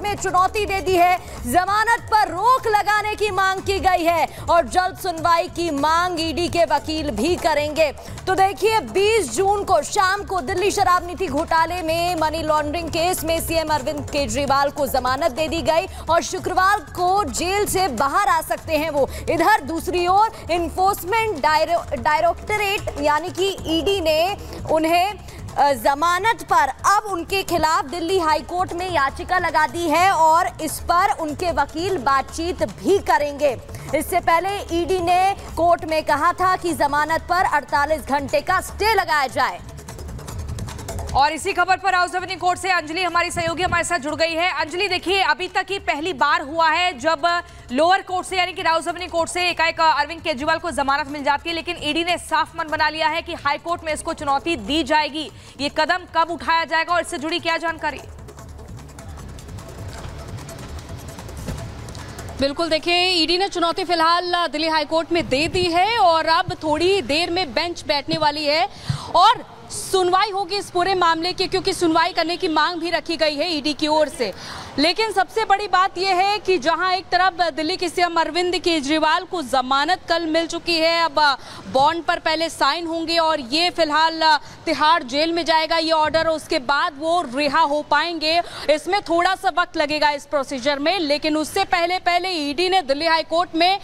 में चुनौती दे दी है, जमानत पर रोक लगाने की मांग की गई है और जल्द सुनवाई की मांग ईडी के वकील भी करेंगे। तो देखिए 20 जून को शाम को दिल्ली शराब नीति घोटाले में मनी लॉन्ड्रिंग केस में सीएम अरविंद केजरीवाल को जमानत दे दी गई और शुक्रवार को जेल से बाहर आ सकते हैं वो। इधर दूसरी ओर इन्फोर्समेंट डायरेक्टरेट यानी कि ईडी ने उन्हें जमानत पर अब उनके खिलाफ दिल्ली हाईकोर्ट में याचिका लगा दी है और इस पर उनके वकील बातचीत भी करेंगे। इससे पहले ईडी ने कोर्ट में कहा था कि जमानत पर 48 घंटे का स्टे लगाया जाए। और इसी खबर पर हाउस रेवेन्यू कोर्ट से अंजलि हमारी सहयोगी हमारे साथ जुड़ गई है। अंजलि, देखिए अभी तक ही पहली बार हुआ है जब लोअर कोर्ट से यानी कि हाउस रेवेन्यू कोर्ट से एकाएक अरविंद केजरीवाल को जमानत मिल जाती है, लेकिन ईडी ने साफ मन बना लिया है कि हाई कोर्ट में इसको चुनौती दी जाएगी। ये कदम कब उठाया जाएगा और इससे जुड़ी क्या जानकारी? बिल्कुल, देखिए ईडी ने चुनौती फिलहाल दिल्ली हाईकोर्ट में दे दी है और अब थोड़ी देर में बेंच बैठने वाली है और सुनवाई होगी इस पूरे मामले की, क्योंकि सुनवाई करने की मांग भी रखी गई है ईडी की ओर से। लेकिन सबसे बड़ी बात यह है कि जहां एक तरफ दिल्ली के सीएम अरविंद केजरीवाल को जमानत कल मिल चुकी है, अब बॉन्ड पर पहले साइन होंगे और ये फिलहाल तिहाड़ जेल में जाएगा ये ऑर्डर, उसके बाद वो रिहा हो पाएंगे। इसमें थोड़ा सा वक्त लगेगा इस प्रोसीजर में, लेकिन उससे पहले ईडी ने दिल्ली हाईकोर्ट में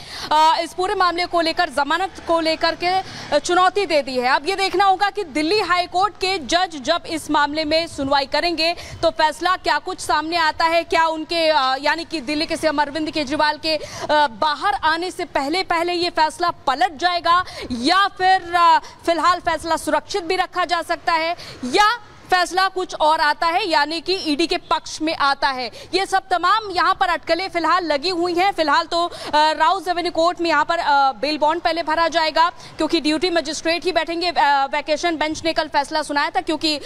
इस पूरे मामले को लेकर जमानत को लेकर के चुनौती दे दी है। अब ये देखना होगा कि दिल्ली हाईकोर्ट के जज जब इस मामले में सुनवाई करेंगे तो फैसला क्या कुछ सामने आता है, क्या उनके यानी कि दिल्ली के सीएम अरविंद केजरीवाल के बाहर आने से पहले ये फैसला पलट जाएगा या फिर फिलहाल फैसला सुरक्षित भी रखा जा सकता है या फैसला कुछ और आता है यानी कि ईडी के पक्ष में आता है। ये सब तमाम यहाँ पर अटकलें फिलहाल लगी हुई हैं। फिलहाल तो हाउस रेवेन्यू कोर्ट में यहाँ पर बेल बॉन्ड पहले भरा जाएगा क्योंकि ड्यूटी मजिस्ट्रेट ही बैठेंगे। वैकेशन बेंच ने कल फैसला सुनाया था क्योंकि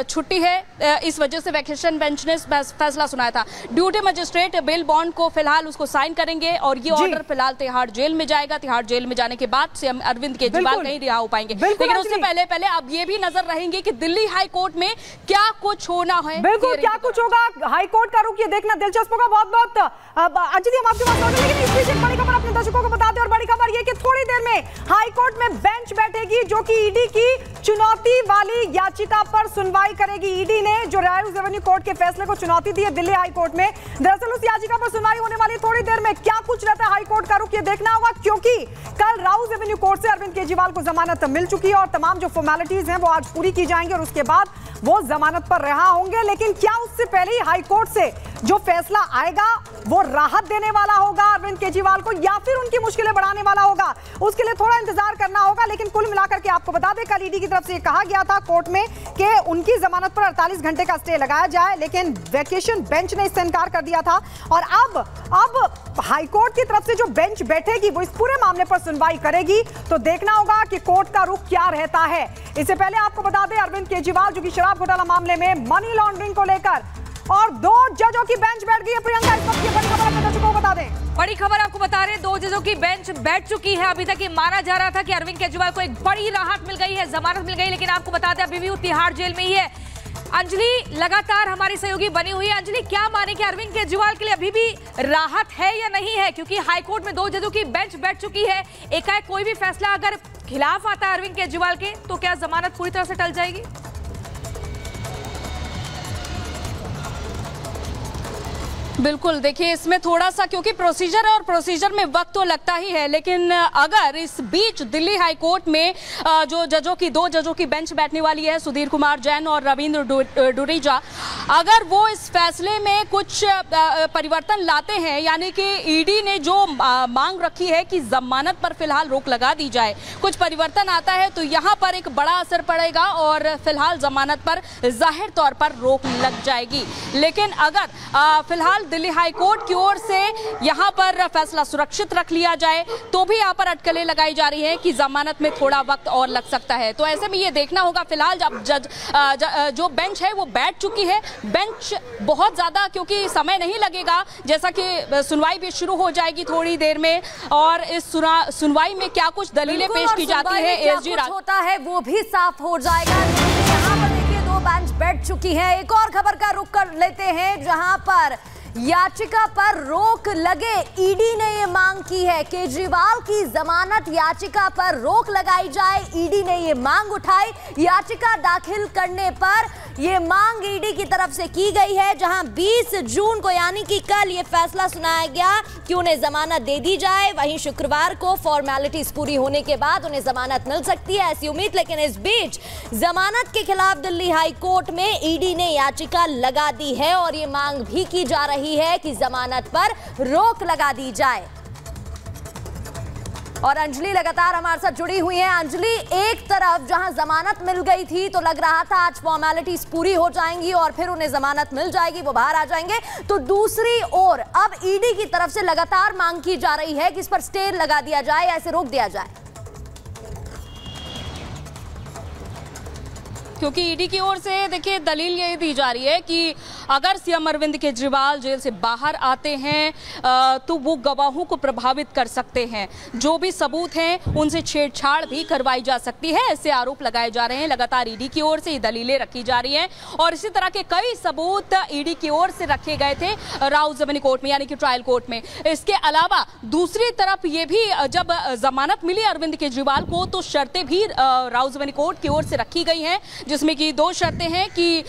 छुट्टी है, इस वजह से वैकेशन बेंच ने फैसला सुनाया था। ड्यूटी मजिस्ट्रेट बेल बॉन्ड को फिलहाल उसको साइन करेंगे और ये ऑर्डर फिलहाल तिहाड़ जेल में जाएगा। तिहाड़ जेल में जाने के बाद सीएम अरविंद केजरीवाल नहीं रिहा हो पाएंगे, लेकिन उससे पहले अब ये भी नजर रहेंगे कि दिल्ली हाईकोर्ट में क्या कुछ होना है। बिल्कुल, क्या कुछ होगा हाईकोर्ट का रुख ये देखना दिलचस्प होगा। बहुत अंजलि, हम आपके पास लौटेंगे, लेकिन इस बीच एक बड़ी खबर अपने दर्शकों को बता दें और बड़ी खबर ये कि थोड़ी देर में हाईकोर्ट में बेंच बैठेगी जो कि ईडी की चुनौती वाली याचिका पर सुनवाई करेगी। ईडी ने जो हाउस रेवेन्यू कोर्ट के फैसले को चुनौती दी है दिल्ली हाईकोर्ट में, दरअसल उस याचिका पर सुनवाई होने वाली थोड़ी देर में। क्या कुछ रहता है हाईकोर्ट का रुख ये देखना होगा क्योंकि कल हाउस रेवेन्यू कोर्ट से अरविंद केजरीवाल को जमानत मिल चुकी है और तमाम जो फॉर्मेलिटीज हैं वो आज पूरी की जाएंगी और उसके बाद वो जमानत पर रिहा होंगे। लेकिन क्या उससे पहले ही हाईकोर्ट से जो फैसला आएगा वो राहत देने वाला होगा अरविंद केजरीवाल को या फिर उनकी मुश्किलें बढ़ाने वाला होगा, उसके लिए थोड़ा इंतजार करना होगा। लेकिन कुल मिलाकर के आपको बता दें, कल ईडी की तरफ से कहा गया था कोर्ट में कि उनकी जमानत पर 48 घंटे का स्टे लगाया जाए, लेकिन वैकेशन बेंच ने इससे इनकार कर दिया था। और अब हाईकोर्ट की तरफ से जो बेंच बैठेगी वो इस पूरे मामले पर सुनवाई करेगी। तो देखना होगा कि कोर्ट का रुख क्या रहता है। इससे पहले आपको बता दें, अरविंद केजरीवाल जो कि शराब घोटाला मामले में मनी लॉन्ड्रिंग को लेकर और 2 जजों की बेंच बैठ गई है। प्रियंका, इस वक्त ये बड़ी खबर अपने दर्शकों को बता दें। बड़ी खबर आपको बता रहे हैं, 2 जजों की बेंच बैठ चुकी है। अभी तक ये माना जा रहा था कि अरविंद केजरीवाल को एक बड़ी राहत मिल गई है, जमानत मिल गई, लेकिन आपको बता दें अभी भी वो तिहाड़ जेल में ही है। अंजलि लगातार हमारी सहयोगी बनी हुई है। अंजलि, क्या माने कि अरविंद केजरीवाल के लिए अभी भी राहत है या नहीं है, क्योंकि हाईकोर्ट में 2 जजों की बेंच बैठ चुकी है। एकाएक कोई भी फैसला अगर खिलाफ आता है अरविंद केजरीवाल के तो क्या जमानत पूरी तरह से टल जाएगी? बिल्कुल, देखिए इसमें थोड़ा सा क्योंकि प्रोसीजर है और प्रोसीजर में वक्त तो लगता ही है, लेकिन अगर इस बीच दिल्ली हाईकोर्ट में जो जजों की 2 जजों की बेंच बैठने वाली है, सुधीर कुमार जैन और रविंद्र डुरेजा, अगर वो इस फैसले में कुछ परिवर्तन लाते हैं यानी कि ईडी ने जो मांग रखी है कि जमानत पर फिलहाल रोक लगा दी जाए, कुछ परिवर्तन आता है तो यहाँ पर एक बड़ा असर पड़ेगा और फिलहाल जमानत पर जाहिर तौर पर रोक लग जाएगी। लेकिन अगर फिलहाल दिल्ली हाईकोर्ट की ओर से यहां पर फैसला सुरक्षित रख लिया जाए तो भी यहां पर अटकलें लगाई जा रही है कि जमानत में थोड़ा वक्त और लग सकता है। तो ऐसे में ये देखना होगा। फिलहाल जब जो बेंच है वो बैठ चुकी है। बेंच बहुत ज्यादा क्योंकि समय नहीं लगेगा, जैसा कि सुनवाई भी शुरू हो जाएगी थोड़ी देर में और इस सुनवाई में क्या कुछ दलीलें पेश की जाती है एसजी होता है वो भी साफ हो जाएगा। यहाँ पर देखिए 2 बेंच बैठ चुकी है। एक और खबर का रुख कर लेते हैं जहां पर याचिका पर रोक लगे, ईडी ने ये मांग की है। केजरीवाल की जमानत याचिका पर रोक लगाई जाए, ईडी ने ये मांग उठाई। याचिका दाखिल करने पर ये मांग ईडी की तरफ से की गई है, जहां 20 जून को यानी कि कल ये फैसला सुनाया गया कि उन्हें जमानत दे दी जाए। वहीं शुक्रवार को फॉर्मेलिटीज पूरी होने के बाद उन्हें जमानत मिल सकती है, ऐसी उम्मीद। लेकिन इस बीच जमानत के खिलाफ दिल्ली हाई कोर्ट में ईडी ने याचिका लगा दी है और ये मांग भी की जा रही है कि जमानत पर रोक लगा दी जाए। और अंजलि लगातार हमारे साथ जुड़ी हुई है। अंजलि, एक तरफ जहां जमानत मिल गई थी तो लग रहा था आज फॉर्मेलिटीज पूरी हो जाएंगी और फिर उन्हें जमानत मिल जाएगी, वो बाहर आ जाएंगे, तो दूसरी ओर अब ईडी की तरफ से लगातार मांग की जा रही है कि इस पर स्टे लगा दिया जाए या इसे रोक दिया जाए, क्योंकि ईडी की ओर से देखिए दलील ये दी जा रही है कि अगर सीएम अरविंद केजरीवाल जेल से बाहर आते हैं तो वो गवाहों को प्रभावित कर सकते हैं, जो भी सबूत हैं उनसे छेड़छाड़ भी करवाई जा सकती है, ऐसे आरोप लगाए जा रहे हैं। लगातार ईडी की ओर से ये दलीलें रखी जा रही हैं और इसी तरह के कई सबूत ईडी की ओर से रखे गए थे राउज़-एवेन्यू कोर्ट में, यानी कि ट्रायल कोर्ट में। इसके अलावा दूसरी तरफ ये भी जब जमानत मिली अरविंद केजरीवाल को तो शर्तें भी राउज़-एवेन्यू कोर्ट की ओर से रखी गई हैं, जिसमें कि 2 शर्तें हैं कि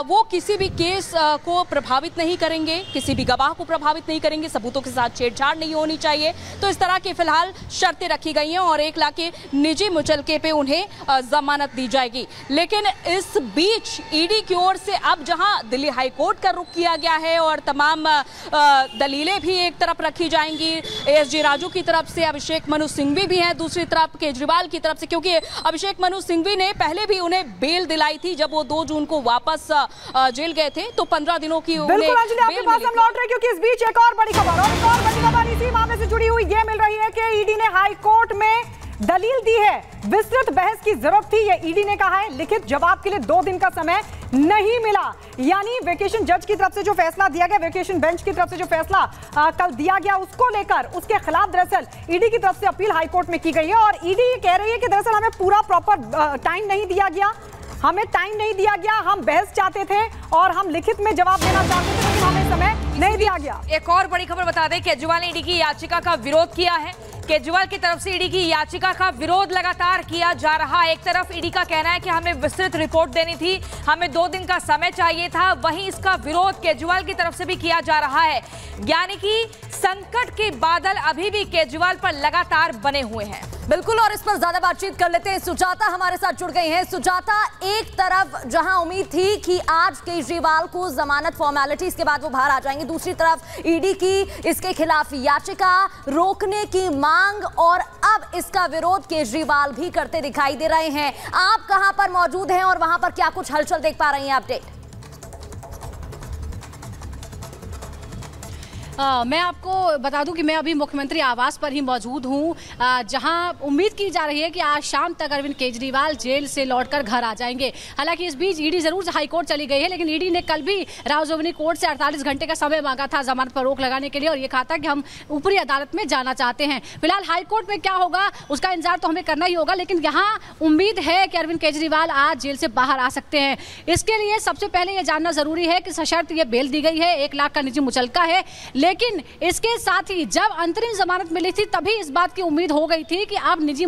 वो किसी भी केस को प्रभावित नहीं करेंगे, किसी भी गवाह को प्रभावित नहीं करेंगे, सबूतों के साथ छेड़छाड़ नहीं होनी चाहिए। तो इस तरह की फिलहाल शर्तें रखी गई हैं और 1 लाख के निजी मुचलके पे उन्हें जमानत दी जाएगी। लेकिन इस बीच ईडी की ओर से अब जहां दिल्ली हाई कोर्ट का रुख किया गया है और तमाम दलीलें भी एक तरफ रखी जाएंगी, एसजी राजू की तरफ से अभिषेक मनु सिंघवी भी हैं, दूसरी तरफ केजरीवाल की तरफ से, क्योंकि अभिषेक मनु सिंघवी ने पहले भी उन्हें बेल दिलाई थी जब वो 2 जून को वापस जेल गए थे, तो 15 दिनों की बिल्कुल अंजलि, आपके पास हम लौट रहे हैं क्योंकि इस बीच एक और बड़ी खबर इसी मामले से जुड़ी हुई ये मिल रही है कि ईडी ने हाई कोर्ट में दलील दी है। विस्तृत बहस की जरूरत थी, ये ईडी ने कहा है। लिखित जवाब के लिए 2 दिन का समय नहीं मिला, यानी वेकेशन जज की तरफ से जो फैसला दिया गया, वेकेशन बेंच की तरफ से जो फैसला कल दिया गया, उसको लेकर उसके खिलाफ दरअसल ईडी की तरफ से अपील हाई कोर्ट में की गई है। और ईडी ये कह रही है कि दरअसल हमें पूरा प्रॉपर टाइम नहीं दिया गया, हम बहस चाहते थे और हम लिखित में जवाब देना चाहते थे, लेकिन हमें समय नहीं दिया गया। एक और बड़ी खबर बता दें, केजरीवाल ने ईडी की याचिका का विरोध किया है। केजरीवाल की तरफ से ईडी की याचिका का विरोध लगातार किया जा रहा है। एक तरफ ईडी का कहना है कि हमें विस्तृत रिपोर्ट देनी थी, हमें 2 दिन का समय चाहिए था, वहीं इसका विरोध केजरीवाल की तरफ से भी किया जा रहा है। यानी कि संकट के बादल अभी भी केजरीवाल पर लगातार बने हुए हैं। बिल्कुल, और इस पर ज्यादा बातचीत कर लेते हैं। सुजाता हमारे साथ जुड़ गई हैं। सुजाता, एक तरफ जहां उम्मीद थी कि आज केजरीवाल को जमानत फॉर्मेलिटीज के बाद वो बाहर आ जाएंगे, दूसरी तरफ ईडी की इसके खिलाफ याचिका रोकने की मांग और अब इसका विरोध केजरीवाल भी करते दिखाई दे रहे हैं। आप कहां पर मौजूद हैं और वहां पर क्या कुछ हलचल देख पा रही हैं? अपडेट। मैं आपको बता दूं कि मैं अभी मुख्यमंत्री आवास पर ही मौजूद हूं, जहां उम्मीद की जा रही है कि आज शाम तक अरविंद केजरीवाल जेल से लौटकर घर आ जाएंगे। हालांकि इस बीच ईडी जरूर हाई कोर्ट चली गई है, लेकिन ईडी ने कल भी राउज़-एवेन्यू कोर्ट से 48 घंटे का समय मांगा था जमानत पर रोक लगाने के लिए और ये कहा था कि हम ऊपरी अदालत में जाना चाहते हैं। फिलहाल हाई कोर्ट में क्या होगा उसका इंतजार तो हमें करना ही होगा, लेकिन यहाँ उम्मीद है कि अरविंद केजरीवाल आज जेल से बाहर आ सकते हैं। इसके लिए सबसे पहले ये जानना जरूरी है कि सशर्त ये बेल दी गई है, 1 लाख का निजी मुचलका है, लेकिन इसके साथ ही जब अंतरिम जमानत मिली थी तभी इस बात की उम्मीद हो गई थी कि अब निजी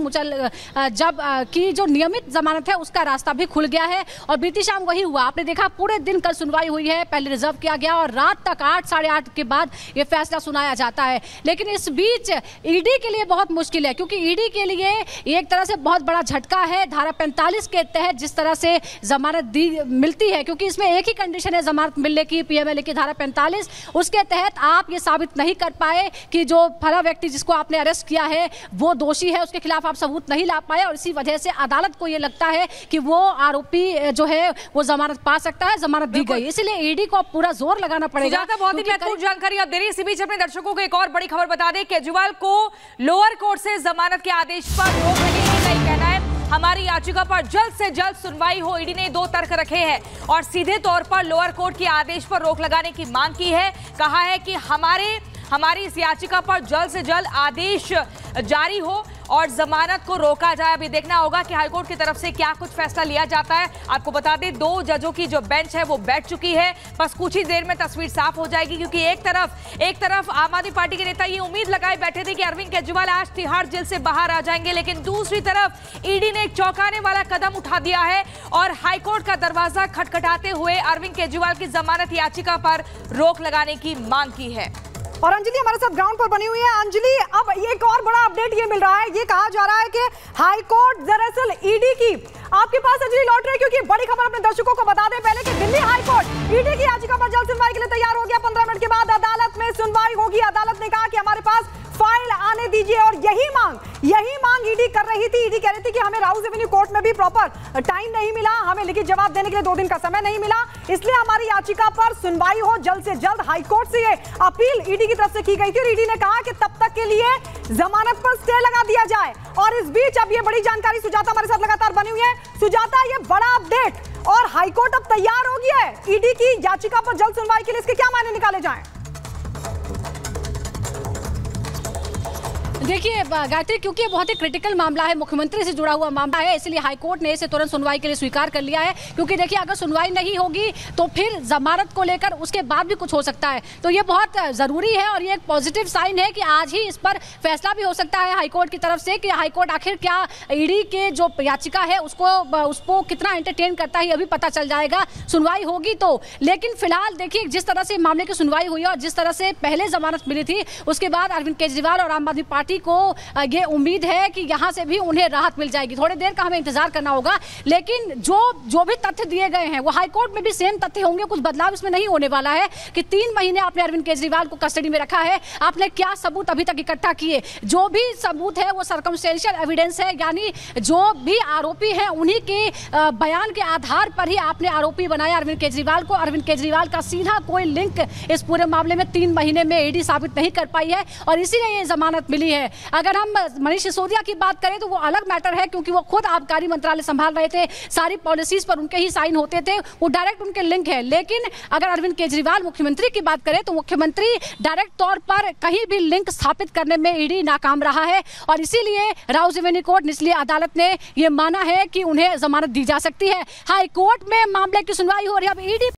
की जो नियमित जमानत है उसका रास्ता भी खुल गया है और बीती शाम वही हुआ। आपने देखा पूरे दिन कल सुनवाई हुई है, पहले रिजर्व किया गया और रात तक 8 साढ़े 8 के बाद ये फैसला सुनाया जाता है। लेकिन इस बीच ईडी के लिए बहुत मुश्किल है, क्योंकि ईडी के लिए एक तरह से बहुत बड़ा झटका है। धारा 45 के तहत जिस तरह से जमानत मिलती है, क्योंकि इसमें एक ही कंडीशन है जमानत मिलने की, पीएमएलए की धारा 45, उसके तहत आप ये साबित नहीं कर पाए कि जो फला व्यक्ति जिसको आपने अरेस्ट किया है वो दोषी है, उसके खिलाफ आप सबूत नहीं ला पाए और इसी वजह से अदालत को ये लगता है कि वो आरोपी जो है वो जमानत पा सकता है, जमानत दी गई। इसलिए ईडी को पूरा जोर लगाना पड़ेगा। बहुत ही महत्वपूर्ण जानकारी आप दे रही है। इसी बीच अपने दर्शकों को एक और बड़ी खबर बता दें, केजरीवाल को लोअर कोर्ट से जमानत के आदेश पर रोक लगेगी। कई कहना है हमारी याचिका पर जल्द से जल्द सुनवाई हो। ईडी ने 2 तर्क रखे हैं और सीधे तौर पर लोअर कोर्ट के आदेश पर रोक लगाने की मांग की है। कहा है कि हमारी इस याचिका पर जल्द से जल्द आदेश जारी हो और जमानत को रोका जाए। अभी देखना होगा कि हाईकोर्ट की तरफ से क्या कुछ फैसला लिया जाता है। आपको बता दें 2 जजों की जो बेंच है वो बैठ चुकी है। बस कुछ ही देर में तस्वीर साफ हो जाएगी, क्योंकि एक तरफ आम आदमी पार्टी के नेता ये उम्मीद लगाए बैठे थे कि अरविंद केजरीवाल आज तिहाड़ जेल से बाहर आ जाएंगे, लेकिन दूसरी तरफ ईडी ने एक चौंकाने वाला कदम उठा दिया है और हाईकोर्ट का दरवाजा खटखटाते हुए अरविंद केजरीवाल की जमानत याचिका पर रोक लगाने की मांग की है। और अंजलि हमारे साथ ग्राउंड पर बनी हुई है। अंजलि, अब एक और बड़ा अपडेट ये मिल रहा है, ये कहा जा रहा है कि हाईकोर्ट दरअसल ईडी की आपके पास अंजलि लौट रही है, क्योंकि बड़ी खबर अपने दर्शकों को बता दें पहले कि दिल्ली हाईकोर्ट ईडी की याचिका पर जल्द सुनवाई के लिए तैयार हो गया। 15 मिनट के बाद अदालत में सुनवाई होगी। अदालत ने कहा कि हमारे पास फाइल आने दीजिए, और यही मांग ईडी कर रही थी। ईडी कह रही थी कि हमें राउस एवेन्यू कोर्ट में भी प्रॉपर टाइम नहीं मिला, हमें लिखित जवाब देने के लिए 2 दिन का समय नहीं मिला, इसलिए हमारी याचिका पर सुनवाई हो जल्द से जल्द। हाईकोर्ट से ये अपील ईडी की तरफ से की गई थी और ईडी ने कहा कि तब तक के लिए जमानत पर स्टे लगा दिया जाए। और इस बीच अब ये बड़ी जानकारी सुजाता हमारे साथ लगातार बनी हुई है। सुजाता, ये बड़ा अपडेट और हाईकोर्ट अब तैयार हो गया है ईडी की याचिका पर जल्द सुनवाई के लिए, इसके क्या मायने निकाले जाएं? देखिए गायत्री, क्योंकि बहुत ही क्रिटिकल मामला है, मुख्यमंत्री से जुड़ा हुआ मामला है, इसलिए हाईकोर्ट ने इसे तुरंत सुनवाई के लिए स्वीकार कर लिया है। क्योंकि देखिए, अगर सुनवाई नहीं होगी तो फिर जमानत को लेकर उसके बाद भी कुछ हो सकता है, तो ये बहुत जरूरी है और ये एक पॉजिटिव साइन है कि आज ही इस पर फैसला भी हो सकता है हाईकोर्ट की तरफ से कि हाईकोर्ट आखिर क्या ईडी के जो याचिका है उसको कितना एंटरटेन करता है, ये भी पता चल जाएगा सुनवाई होगी तो। लेकिन फिलहाल देखिए, जिस तरह से मामले की सुनवाई हुई और जिस तरह से पहले जमानत मिली थी, उसके बाद अरविंद केजरीवाल और आम आदमी पार्टी को ये उम्मीद है कि यहां से भी उन्हें राहत मिल जाएगी। थोड़ी देर का हमें इंतजार करना होगा, लेकिन जो भी तथ्य दिए गए हैं वो हाईकोर्ट में भी सेम तथ्य होंगे, कुछ बदलाव इसमें नहीं होने वाला है कि 3 महीने आपने अरविंद केजरीवाल को कस्टडी में रखा है, आपने क्या सबूत अभी तक इकट्ठा किए, जो भी सबूत है वो सर्कमस्टेंशियल एविडेंस है, यानी जो भी आरोपी हैं उन्हीं के बयान के आधार पर ही आपने आरोपी बनाया अरविंद केजरीवाल को। अरविंद केजरीवाल का सीधा कोई लिंक इस पूरे मामले में 3 महीने में ईडी साबित नहीं कर पाई है और इसीलिए ये जमानत मिली है। अगर हम मनीष सिसोदिया की बात करें तो वो अलग मैटर है, क्योंकि वो खुद आबकारी मंत्रालय संभाल रहे थे, सारी पॉलिसीज पर उनके ही साइन होते थे, वो डायरेक्ट उनके लिंक है। लेकिन अगर अरविंद केजरीवाल मुख्यमंत्री की बात करें तो मुख्यमंत्री डायरेक्ट तौर पर कहीं भी लिंक स्थापित करने में ईडी नाकाम रहा है और इसीलिए राउस एवेन्यू कोर्ट निचली अदालत ने यह माना है कि उन्हें जमानत दी जा सकती है। हाई कोर्ट में मामले की सुनवाई हो रही है। अब ईडी